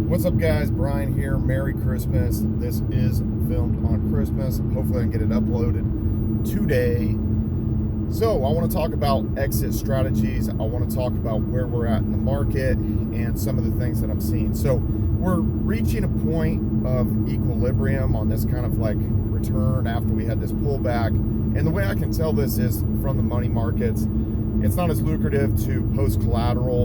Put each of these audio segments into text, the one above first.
What's up, guys? Brian here. Merry Christmas. This is filmed on Christmas. Hopefully I can get it uploaded today. So I want to talk about exit strategies. I want to talk about where we're at in the market and some of the things that I'm seeing. So we're reaching a point of equilibrium on this kind of like return after we had this pullback. And the way I can tell this is from the money markets. It's not as lucrative to post collateral,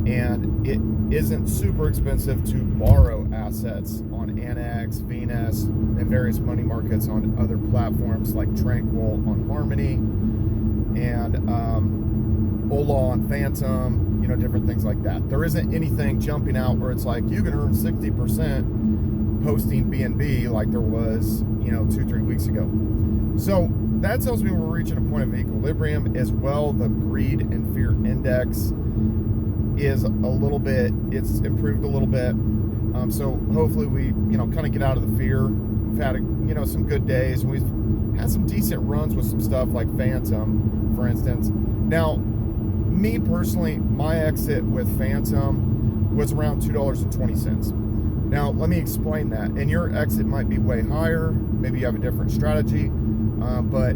and it isn't super expensive to borrow assets on Annex, Venus, and various money markets on other platforms like Tranquil on Harmony and Ola on Phantom, different things like that. There isn't anything jumping out where it's like you can earn 60% posting BNB like there was, 2-3 weeks ago. So that tells me we're reaching a point of equilibrium. As well, the greed and fear index is it's improved a little bit. So hopefully we, kind of get out of the fear. We've had, some good days. We've had some decent runs with some stuff like Phantom, for instance. Now, me personally, my exit with Phantom was around $2.20. Now, let me explain that. And your exit might be way higher. Maybe you have a different strategy. But,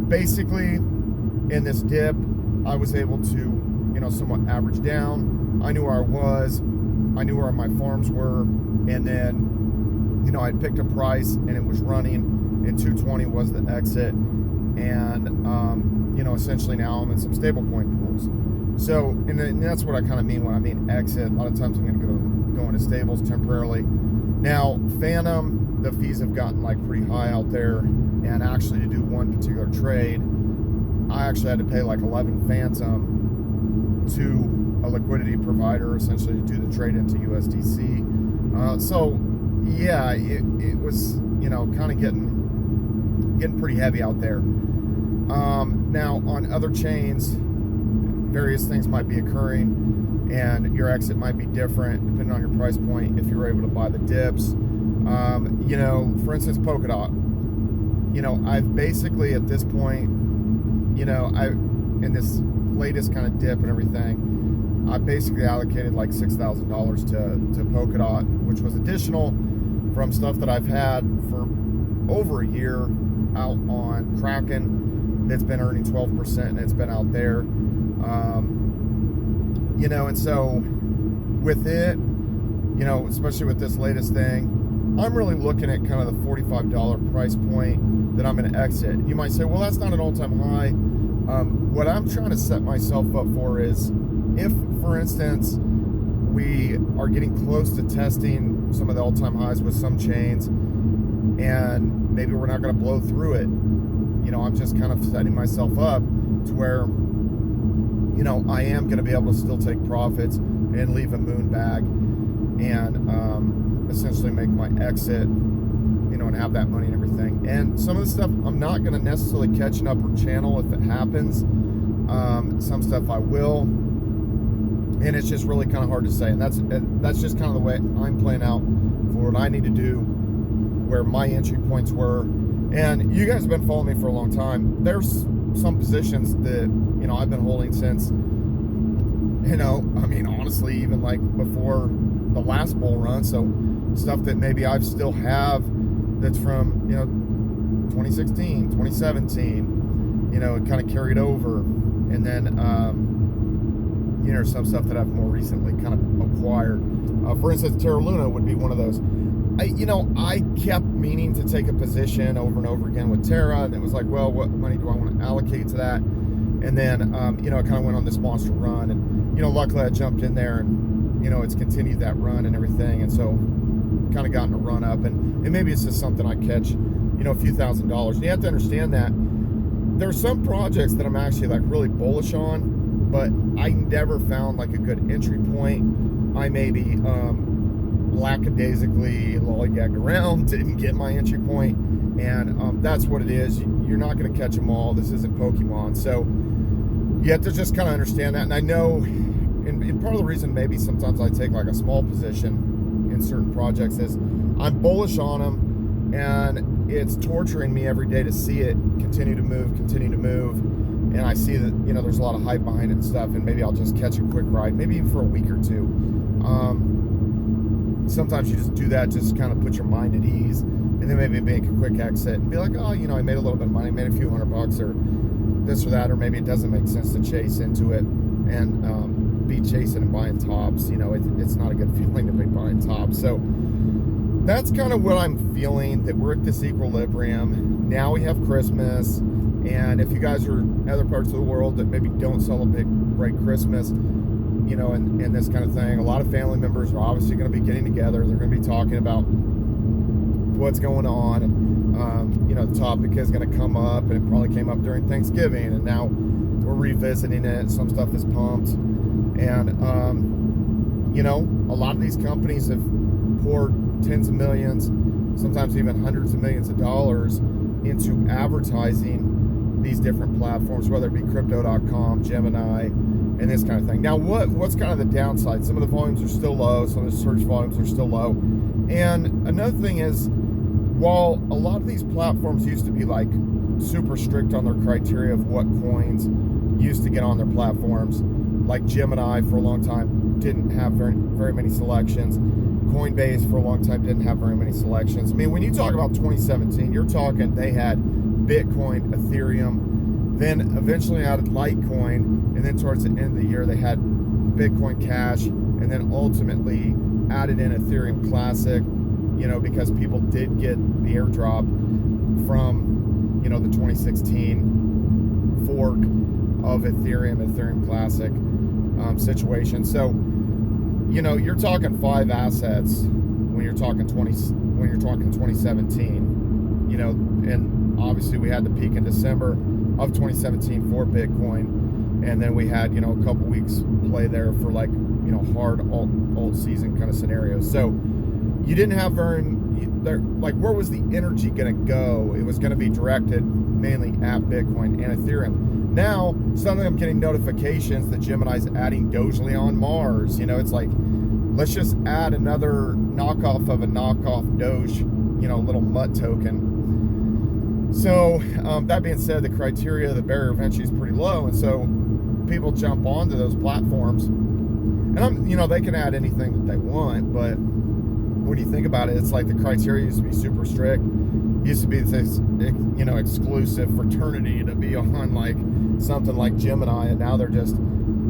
basically in this dip, I was able to, somewhat average down. I knew where I was. I knew where my farms were. And then, I'd picked a price and it was running, and 220 was the exit. And, essentially now I'm in some stablecoin pools. So, and that's what I kind of mean when I mean exit. A lot of times I'm going to go into stables temporarily. Now, Phantom, the fees have gotten like pretty high out there. And actually to do one particular trade, I actually had to pay like 11 Phantom to a liquidity provider, essentially to do the trade into USDC. So yeah, it was, kind of getting pretty heavy out there. Now on other chains, various things might be occurring and your exit might be different depending on your price point if you're able to buy the dips. For instance, Polkadot. I've basically at this point, in this latest kind of dip and everything, I basically allocated like $6,000 to Polkadot, which was additional from stuff that I've had for over a year out on Kraken that's been earning 12% and it's been out there. And so with it, especially with this latest thing, I'm really looking at kind of the $45 price point that I'm going to exit. You might say, well, that's not an all-time high. What I'm trying to set myself up for is if, for instance, we are getting close to testing some of the all-time highs with some chains and maybe we're not going to blow through it, I'm just kind of setting myself up to where, I am going to be able to still take profits and leave a moon bag and essentially make my exit, and have that money and everything. And some of the stuff I'm not going to necessarily catch an upward channel if it happens. Some stuff I will, and it's just really kind of hard to say. And that's just kind of the way I'm playing out for what I need to do, where my entry points were. And you guys have been following me for a long time. There's some positions that I've been holding since, honestly, even like before the last bull run. So stuff that maybe I still have that's from 2016, 2017, it kind of carried over. And then some stuff that I've more recently kind of acquired. For instance, Terra Luna would be one of those. I kept meaning to take a position over and over again with Terra, and it was like, well, what money do I want to allocate to that? And then it kind of went on this monster run, and luckily I jumped in there, and it's continued that run and everything, and so kind of gotten a run up, and maybe it's just something I catch, a few $1,000s. And you have to understand that there's some projects that I'm actually like really bullish on, but I never found like a good entry point. I maybe lackadaisically lollygagged around, didn't get my entry point, and that's what it is. You're not going to catch them all. This isn't Pokemon, so you have to just kind of understand that. And I know, and part of the reason maybe sometimes I take like a small position in certain projects is I'm bullish on them, and it's torturing me every day to see it continue to move, and I see that there's a lot of hype behind it and stuff, and maybe I'll just catch a quick ride, maybe even for a week or two. sometimes you just do that just to kind of put your mind at ease, and then maybe make a quick exit and be like, oh, you know, I made a little bit of money, made a few $100 or this or that, or maybe it doesn't make sense to chase into it and be chasing and buying tops. You know, it's not a good feeling to be buying tops. So that's kind of what I'm feeling, that we're at this equilibrium. Now we have Christmas, and if you guys are in other parts of the world that maybe don't celebrate Christmas, you know, and this kind of thing, a lot of family members are obviously going to be getting together. They're going to be talking about what's going on, and you know, the topic is going to come up, and it probably came up during Thanksgiving, and now we're revisiting it. Some stuff is pumped, and you know, a lot of these companies have poured tens of millions, sometimes even hundreds of millions of dollars into advertising these different platforms, whether it be crypto.com, Gemini, and this kind of thing. Now, what's kind of the downside? Some of the volumes are still low, some of the search volumes are still low. And another thing is, while a lot of these platforms used to be like super strict on their criteria of what coins used to get on their platforms, like Gemini for a long time didn't have very many selections. Coinbase for a long time didn't have very many selections. I mean, when you talk about 2017, you're talking they had Bitcoin, Ethereum, then eventually added Litecoin, and then towards the end of the year they had Bitcoin Cash, and then ultimately added in Ethereum Classic, you know, because people did get the airdrop from, you know, the 2016 fork of Ethereum Classic situation. So, you know, you're talking 5 assets when you're talking 2017, you know, and obviously we had the peak in December of 2017 for Bitcoin, and then we had, you know, a couple weeks play there for like, you know, hard alt season kind of scenarios. So you didn't have like, where was the energy going to go? It was going to be directed mainly at Bitcoin and Ethereum. Now, suddenly I'm getting notifications that Gemini's adding Doge on Mars. You know, it's like, let's just add another knockoff of a knockoff Doge, you know, little mutt token. So that being said, the criteria, the barrier of entry is pretty low, and so people jump onto those platforms, and you know, they can add anything that they want, but when you think about it, it's like the criteria used to be super strict. It used to be this, you know, exclusive fraternity to be on like something like Gemini, and now they're just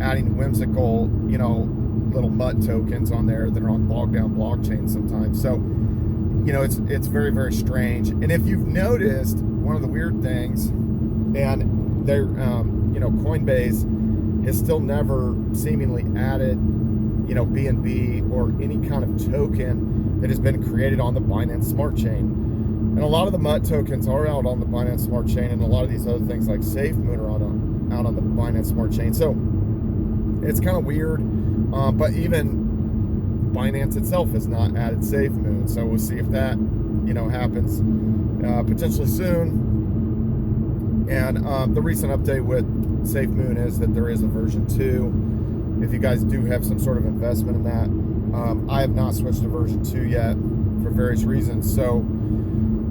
adding whimsical, you know, little mutt tokens on there that are on bogged down blockchains sometimes. So, you know, it's very, very strange. And if you've noticed, one of the weird things, and they're, you know, Coinbase has still never seemingly added, you know, BNB or any kind of token that has been created on the Binance Smart Chain. And a lot of the mutt tokens are out on the Binance Smart Chain, and a lot of these other things like SafeMoon are out on the Binance Smart Chain. So it's kind of weird, but even Binance itself has not added SafeMoon, so we'll see if that, you know, happens potentially soon. And the recent update with SafeMoon is that there is a version 2. If you guys do have some sort of investment in that, I have not switched to version 2 yet for various reasons. So,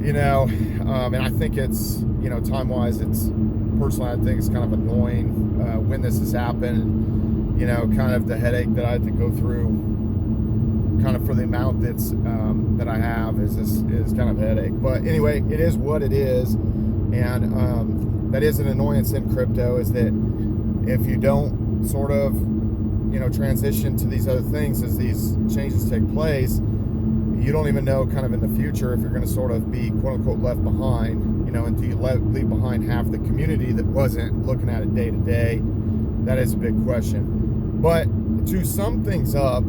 you know, and I think it's, you know, time-wise, it's personally, I think it's kind of annoying when this has happened. You know, kind of the headache that I had to go through, kind of for the amount that's that I have is kind of a headache. But anyway, it is what it is, and that is an annoyance in crypto, is that if you don't sort of, you know, transition to these other things as these changes take place, you don't even know kind of in the future if you're going to sort of be quote unquote left behind, you know, and do you leave behind half the community that wasn't looking at it day to day? That is a big question. But to sum things up,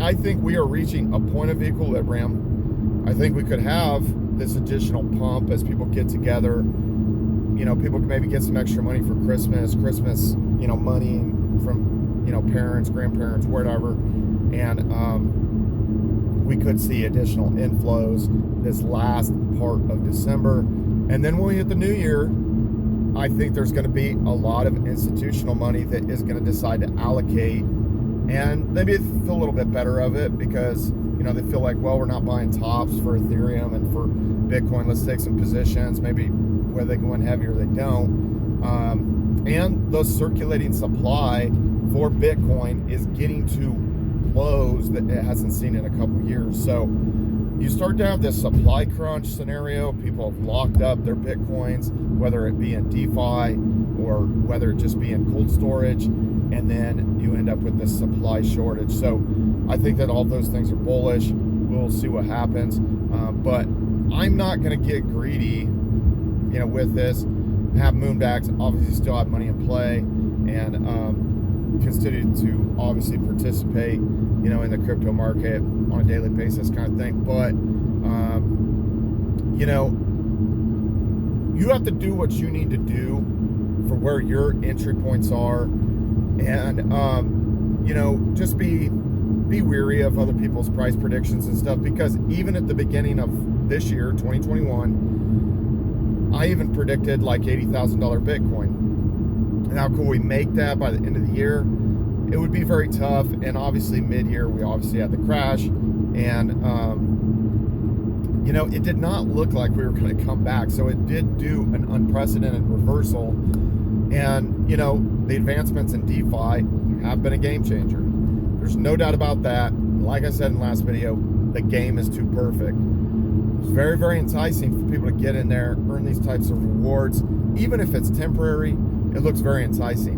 I think we are reaching a point of equilibrium. I think we could have this additional pump as people get together. You know, people can maybe get some extra money for Christmas, you know, money from, you know, parents, grandparents, whatever. And we could see additional inflows this last part of December. And then when we hit the new year, I think there's going to be a lot of institutional money that is going to decide to allocate, and maybe feel a little bit better of it because, you know, they feel like, well, we're not buying tops for Ethereum and for Bitcoin. Let's take some positions. Maybe whether they go in heavy or they don't. And the circulating supply for Bitcoin is getting to lows that it hasn't seen in a couple years. So you start to have this supply crunch scenario. People have locked up their Bitcoins, whether it be in DeFi or whether it just be in cold storage, and then you end up with this supply shortage. So I think that all those things are bullish. We'll see what happens. But I'm not going to get greedy, with this. Have moonbacks, obviously still have money in play, and continue to obviously participate, in the crypto market on a daily basis kind of thing. But, you have to do what you need to do for where your entry points are, and, just be wary of other people's price predictions and stuff, because even at the beginning of this year, 2021, I even predicted like $80,000 Bitcoin. And how could we make that by the end of the year? It would be very tough. And obviously mid-year, we obviously had the crash. And, it did not look like we were going to come back. So it did do an unprecedented reversal. And, the advancements in DeFi have been a game changer. There's no doubt about that. Like I said in the last video, the game is too perfect. It's very, very enticing for people to get in there, earn these types of rewards. Even if it's temporary, it looks very enticing.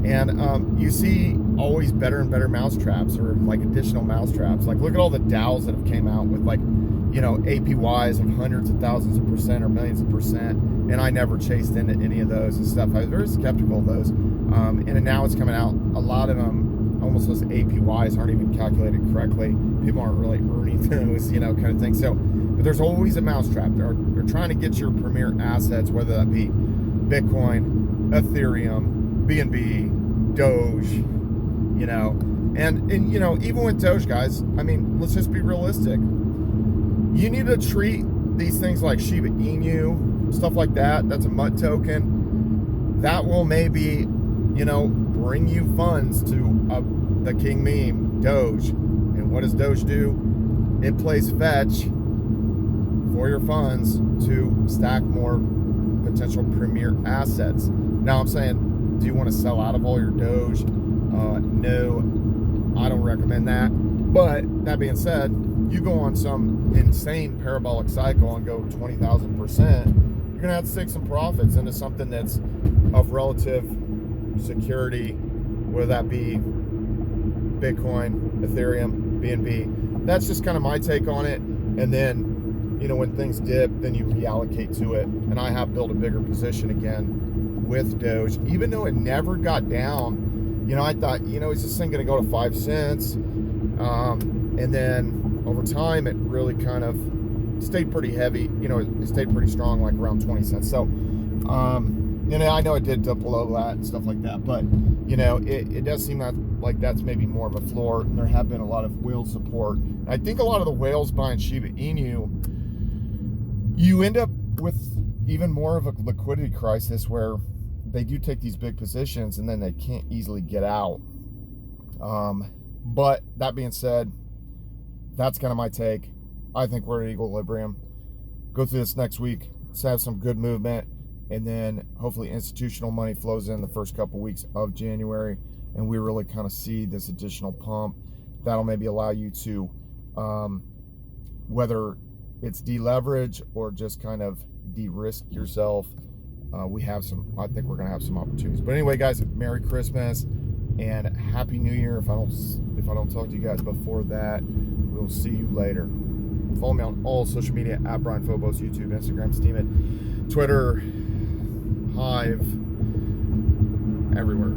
And you see always better and better mousetraps, or like additional mousetraps. Like, look at all the DAOs that have came out with APYs of hundreds of thousands of percent or millions of percent. And I never chased into any of those and stuff. I was very skeptical of those. And now it's coming out. A lot of them, almost those APYs aren't even calculated correctly. People aren't really earning those, kind of thing. So, but there's always a mousetrap. They're trying to get your premier assets, whether that be Bitcoin, Ethereum, BNB, Doge, and even with Doge, guys, I mean, let's just be realistic. You need to treat these things like Sheba Inu, stuff like that. That's a mutt token. That will maybe, bring you funds to the king meme, Doge. And what does Doge do? It plays fetch for your funds to stack more potential premier assets. Now I'm saying, do you want to sell out of all your Doge? No, I don't recommend that. But that being said, you go on some insane parabolic cycle and go 20,000%, you're gonna have to take some profits into something that's of relative security, whether that be Bitcoin, Ethereum, BNB. That's just kind of my take on it. And then, when things dip, then you reallocate to it. And I have built a bigger position again with Doge, even though it never got down. I thought, is this thing going to go to 5 cents? And then over time, it really kind of stayed pretty heavy. It stayed pretty strong, like around 20 cents. So, I know it did dip below that and stuff like that, but it does seem like that's maybe more of a floor. And there have been a lot of whale support. And I think a lot of the whales buying Sheba Inu, you end up with even more of a liquidity crisis where they do take these big positions and then they can't easily get out. But that being said, that's kind of my take. I think we're at equilibrium. Go through this next week. Let's have some good movement. And then hopefully institutional money flows in the first couple weeks of January. And we really kind of see this additional pump. That'll maybe allow you to, whether it's deleverage or just kind of de-risk yourself. I think we're going to have some opportunities. But anyway, guys, Merry Christmas and Happy New Year. If I don't talk to you guys before that, we'll see you later. Follow me on all social media at Brian Phobos, YouTube, Instagram, Steemit, Twitter, Hive, everywhere.